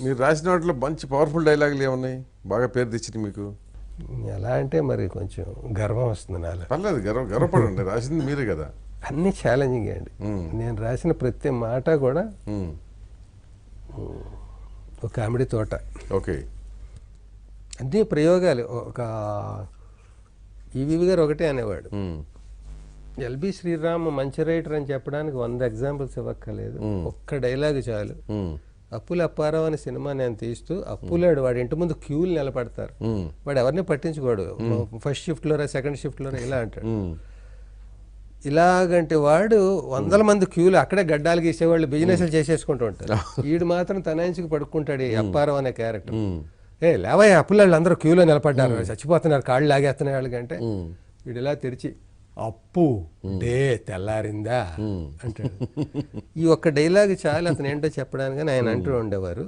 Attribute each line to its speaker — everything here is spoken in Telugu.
Speaker 1: మీరు రాసిన వాటిలో మంచి పవర్ఫుల్ డైలాగులు ఏమున్నాయి బాగా పేరు తెచ్చినాయి మీకు?
Speaker 2: ఎలా అంటే మరి కొంచెం గర్వం వస్తుంది నాలో.
Speaker 1: పర్లేదు, గర్వపడండి, రాసింది మీరే కదా.
Speaker 2: అన్నీ ఛాలెంజింగ్ అండి. నేను రాసిన ప్రతి మాట కూడా ఒక కామెడీ తోట.
Speaker 1: ఓకే.
Speaker 2: అన్నీ ప్రయోగాలు. ఒక ఈవీవి గారు ఒకటే అనేవాడు, ఎల్బి శ్రీరామ్ మంచి రైటర్ అని చెప్పడానికి 100 ఎగ్జాంపుల్స్ ఇవ్వక్కర్లేదు, ఒక్క డైలాగ్ చాలు. అప్పుల అప్పారావు అనే సినిమా నేను తీస్తూ, అప్పులాడు వాడి ఇంటి ముందు క్యూలు నిలబడతారు, వాడు ఎవరిని పట్టించుకోడు, ఫస్ట్ షిఫ్ట్లోరా సెకండ్ షిఫ్ట్లోరా ఇలా అంటాడు. ఇలాగంటే వాడు 100 మంది క్యూలు అక్కడే గడ్డాలు గీసేవాళ్ళు బిజినెస్లు చేసేసుకుంటూ ఉంటారు. వీడు మాత్రం తనాయించుకు పడుకుంటాడు ఈ అప్పారావు అనే క్యారెక్టర్. లేవయ్య అప్పులాళ్ళు అందరూ క్యూలో నిలబడ్డారు, చచ్చిపోతున్నారు, కాళ్ళు లాగేస్తున్నాయి వాళ్ళకంటే వీడు ఇలా తెరిచి అప్పు డే తెల్లారిందా అంటాడు. ఈ ఒక్క డైలాగ్ చాలు అతను ఏంటో చెప్పడానికి ఆయన అంటూ ఉండేవారు.